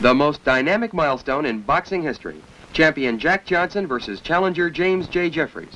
The most dynamic milestone in boxing history. Champion Jack Johnson versus challenger James J. Jeffries.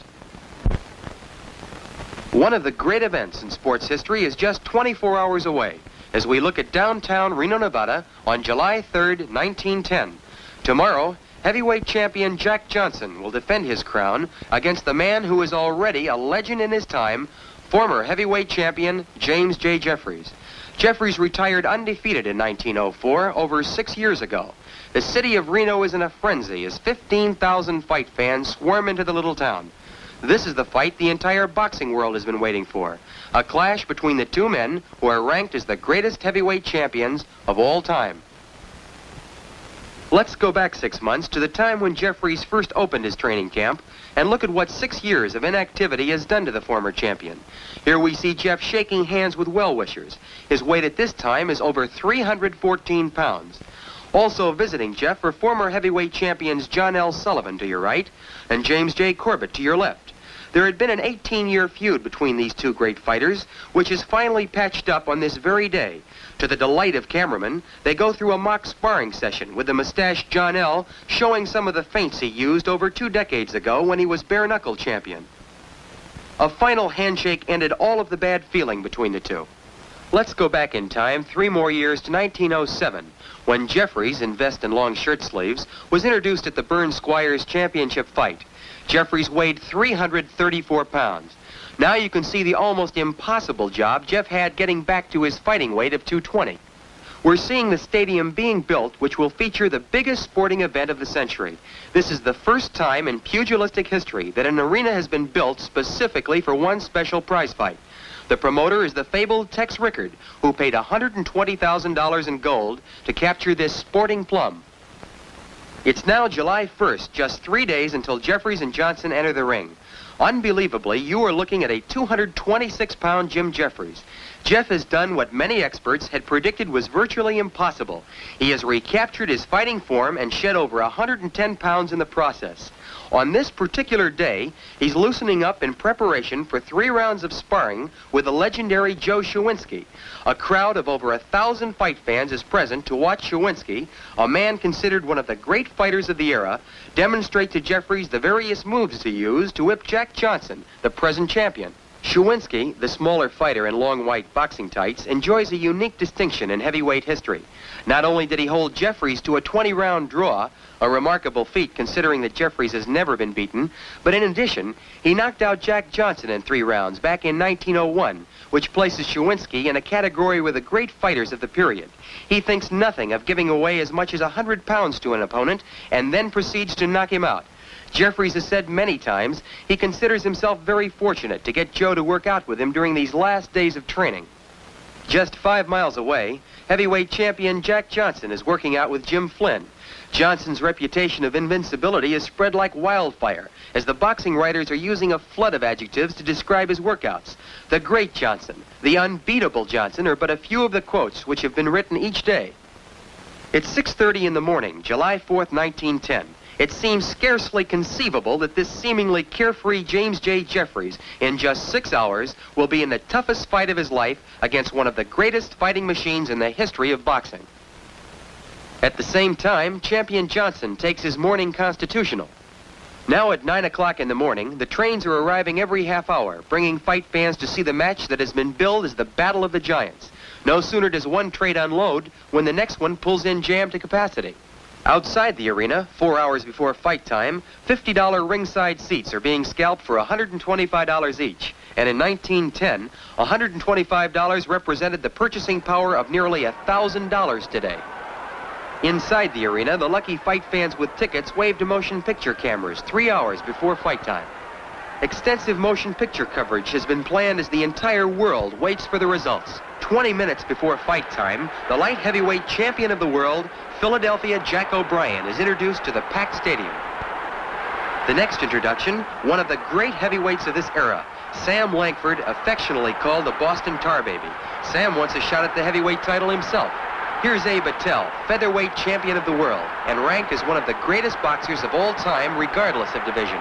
One of the great events in sports history is just 24 hours away as we look at downtown Reno, Nevada on July 3rd, 1910. Tomorrow, heavyweight champion Jack Johnson will defend his crown against the man who is already a legend in his time, former heavyweight champion James J. Jeffries. Jeffries retired undefeated in 1904, over 6 years ago. The city of Reno is in a frenzy as 15,000 fight fans swarm into the little town. This is the fight the entire boxing world has been waiting for. A clash between the two men who are ranked as the greatest heavyweight champions of all time. Let's go back 6 months to the time when Jeffries first opened his training camp and look at what 6 years of inactivity has done to the former champion. Here we see Jeff shaking hands with well-wishers. His weight at this time is over 314 pounds. Also visiting Jeff are former heavyweight champions John L. Sullivan to your right and James J. Corbett to your left. There had been an 18-year feud between these two great fighters, which is finally patched up on this very day. To the delight of cameramen, they go through a mock sparring session with the mustached John L. showing some of the feints he used over 2 decades ago when he was bare-knuckle champion. A final handshake ended all of the bad feeling between the two. Let's go back in time 3 more years to 1907, when Jeffries, in vest and long shirt sleeves, was introduced at the Burns Squires championship fight. Jeffries weighed 334 pounds. Now you can see the almost impossible job Jeff had getting back to his fighting weight of 220. We're seeing the stadium being built, which will feature the biggest sporting event of the century. This is the first time in pugilistic history that an arena has been built specifically for one special prize fight. The promoter is the fabled Tex Rickard, who paid $120,000 in gold to capture this sporting plum. It's now July 1st, just 3 days until Jeffries and Johnson enter the ring. Unbelievably, you are looking at a 226-pound Jim Jeffries. Jeff has done what many experts had predicted was virtually impossible. He has recaptured his fighting form and shed over 110 pounds in the process. On this particular day, he's loosening up in preparation for 3 rounds of sparring with the legendary Joe Shawinski. A crowd of over 1,000 fight fans is present to watch Shawinski, a man considered one of the great fighters of the era, demonstrate to Jeffries the various moves to use to whip Jack Johnson, the present champion. Shawinski, the smaller fighter in long white boxing tights, enjoys a unique distinction in heavyweight history. Not only did he hold Jeffries to a 20-round draw, a remarkable feat considering that Jeffries has never been beaten, but in addition, he knocked out Jack Johnson in 3 rounds back in 1901, which places Shawinski in a category with the great fighters of the period. He thinks nothing of giving away as much as 100 pounds to an opponent and then proceeds to knock him out. Jeffries has said many times he considers himself very fortunate to get Joe to work out with him during these last days of training. Just 5 miles away, heavyweight champion Jack Johnson is working out with Jim Flynn. Johnson's reputation of invincibility is spread like wildfire, as the boxing writers are using a flood of adjectives to describe his workouts. The great Johnson, the unbeatable Johnson are but a few of the quotes which have been written each day. It's 6:30 in the morning, July 4th, 1910. It seems scarcely conceivable that this seemingly carefree James J. Jeffries, in just 6 hours, will be in the toughest fight of his life against one of the greatest fighting machines in the history of boxing. At the same time, champion Johnson takes his morning constitutional. Now at 9 o'clock in the morning, the trains are arriving every half hour, bringing fight fans to see the match that has been billed as the Battle of the Giants. No sooner does one train unload when the next one pulls in jammed to capacity. Outside the arena, 4 hours before fight time, $50 ringside seats are being scalped for $125 each. And in 1910, $125 represented the purchasing power of nearly $1,000 today. Inside the arena, the lucky fight fans with tickets waved to motion picture cameras 3 hours before fight time. Extensive motion picture coverage has been planned as the entire world waits for the results. 20 minutes before fight time, the light heavyweight champion of the world, Philadelphia Jack O'Brien, is introduced to the packed stadium. The next introduction, one of the great heavyweights of this era, Sam Lankford, affectionately called the Boston Tar Baby. Sam wants a shot at the heavyweight title himself. Here's Abe Attell, featherweight champion of the world, and ranked as one of the greatest boxers of all time, regardless of division.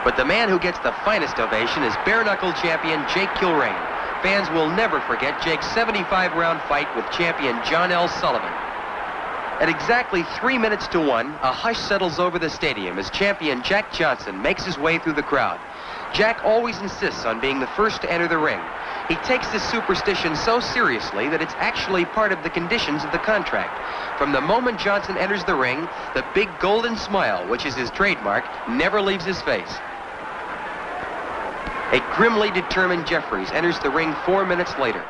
But the man who gets the finest ovation is bare-knuckle champion Jake Kilrain. Fans will never forget Jake's 75-round fight with champion John L. Sullivan. At exactly 3 minutes to 1, a hush settles over the stadium as champion Jack Johnson makes his way through the crowd. Jack always insists on being the first to enter the ring. He takes this superstition so seriously that it's actually part of the conditions of the contract. From the moment Johnson enters the ring, the big golden smile, which is his trademark, never leaves his face. A grimly determined Jeffries enters the ring 4 minutes later.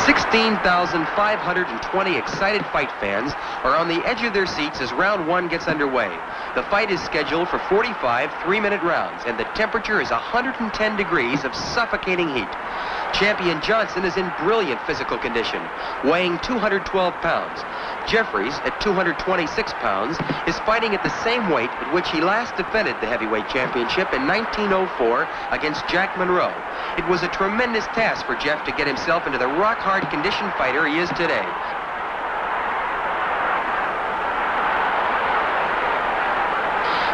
16,520 excited fight fans are on the edge of their seats as round 1 gets underway. The fight is scheduled for 45 3-minute rounds, and the temperature is 110 degrees of suffocating heat. Champion Johnson is in brilliant physical condition, weighing 212 pounds. Jeffries, at 226 pounds, is fighting at the same weight at which he last defended the heavyweight championship in 1904 against Jack Monroe. It was a tremendous task for Jeff to get himself into the rock-hard conditioned fighter he is today.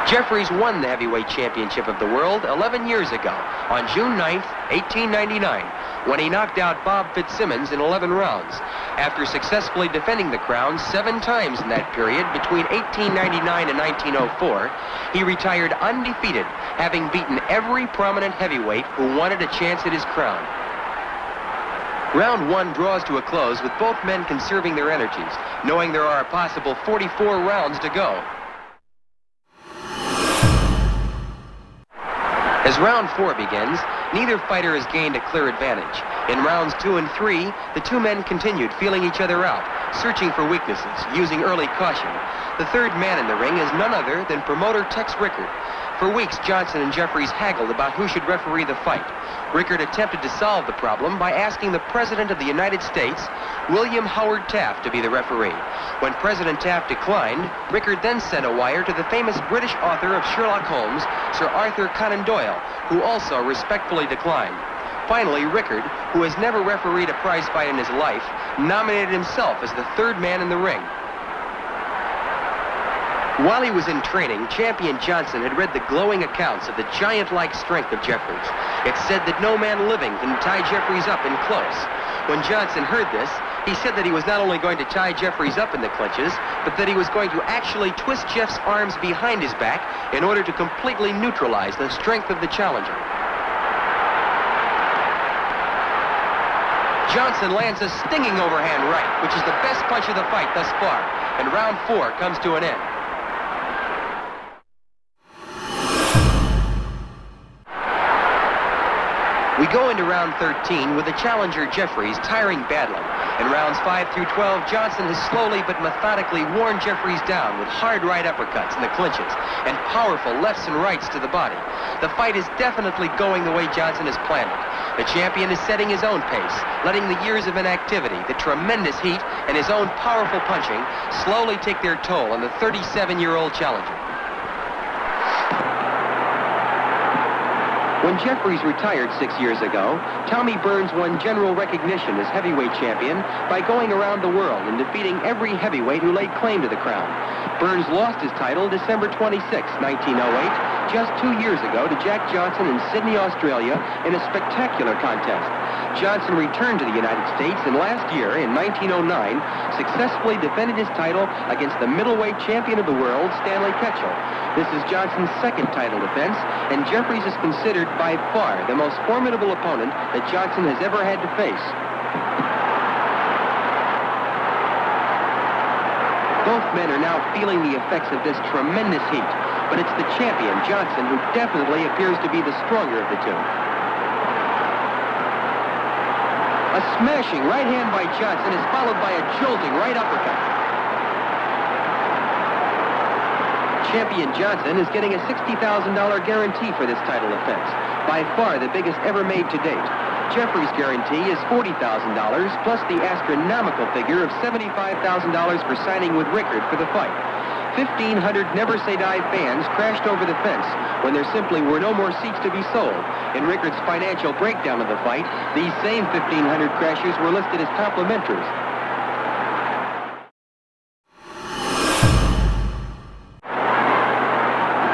Jeffries won the heavyweight championship of the world 11 years ago on June 9th, 1899, when he knocked out Bob Fitzsimmons in 11 rounds. After successfully defending the crown 7 times in that period between 1899 and 1904, he retired undefeated, having beaten every prominent heavyweight who wanted a chance at his crown. Round 1 draws to a close with both men conserving their energies, knowing there are a possible 44 rounds to go. As round 4 begins, neither fighter has gained a clear advantage. In rounds 2 and 3, the two men continued feeling each other out, searching for weaknesses, using early caution. The third man in the ring is none other than promoter Tex Rickard. For weeks, Johnson and Jeffries haggled about who should referee the fight. Rickard attempted to solve the problem by asking the President of the United States, William Howard Taft, to be the referee. When President Taft declined, Rickard then sent a wire to the famous British author of Sherlock Holmes, Sir Arthur Conan Doyle, who also respectfully declined. Finally, Rickard, who has never refereed a prize fight in his life, nominated himself as the third man in the ring. While he was in training, champion Johnson had read the glowing accounts of the giant-like strength of Jeffries. It said that no man living can tie Jeffries up in close. When Johnson heard this, he said that he was not only going to tie Jeffries up in the clinches, but that he was going to actually twist Jeff's arms behind his back in order to completely neutralize the strength of the challenger. Johnson lands a stinging overhand right, which is the best punch of the fight thus far, and round 4 comes to an end. We go into round 13 with the challenger Jeffries tiring badly. In rounds 5 through 12, Johnson has slowly but methodically worn Jeffries down with hard right uppercuts in the clinches and powerful lefts and rights to the body. The fight is definitely going the way Johnson has planned it. The champion is setting his own pace, letting the years of inactivity, the tremendous heat, and his own powerful punching slowly take their toll on the 37-year-old challenger. When Jeffries retired 6 years ago, Tommy Burns won general recognition as heavyweight champion by going around the world and defeating every heavyweight who laid claim to the crown. Burns lost his title December 26, 1908, just 2 years ago to Jack Johnson in Sydney, Australia, in a spectacular contest. Johnson returned to the United States and last year, in 1909, successfully defended his title against the middleweight champion of the world, Stanley Ketchel. This is Johnson's second title defense, and Jeffries is considered by far the most formidable opponent that Johnson has ever had to face. Both men are now feeling the effects of this tremendous heat, but it's the champion, Johnson, who definitely appears to be the stronger of the two. A smashing right hand by Johnson is followed by a jolting right uppercut. Champion Johnson is getting a $60,000 guarantee for this title defense, by far the biggest ever made to date. Jeffries' guarantee is $40,000, plus the astronomical figure of $75,000 for signing with Rickard for the fight. 1,500 never-say-die fans crashed over the fence when there simply were no more seats to be sold. In Rickard's financial breakdown of the fight, these same 1,500 crashers were listed as complimentaries.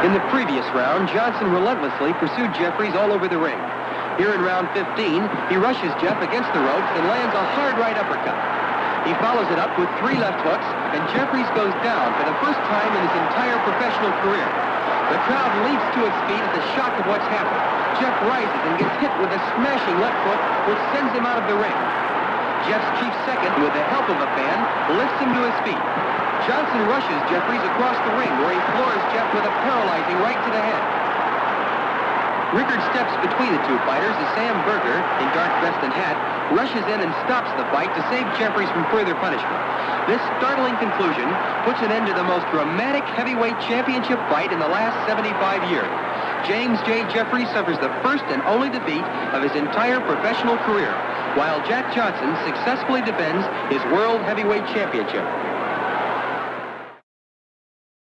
In the previous round, Johnson relentlessly pursued Jeffries all over the ring. Here in round 15, he rushes Jeff against the ropes and lands a hard right uppercut. He follows it up with 3 left hooks, and Jeffries goes down for the first time in his entire professional career. The crowd leaps to its feet at the shock of what's happened. Jeff rises and gets hit with a smashing left foot, which sends him out of the ring. Jeff's chief second, with the help of a fan, lifts him to his feet. Johnson rushes Jeffries across the ring, where he floors Jeff with a paralyzing right to the head. Rickard steps between the two fighters as Sam Berger, in dark vest and hat, rushes in and stops the fight to save Jeffries from further punishment. This startling conclusion puts an end to the most dramatic heavyweight championship fight in the last 75 years. James J. Jeffries suffers the first and only defeat of his entire professional career, while Jack Johnson successfully defends his World Heavyweight Championship.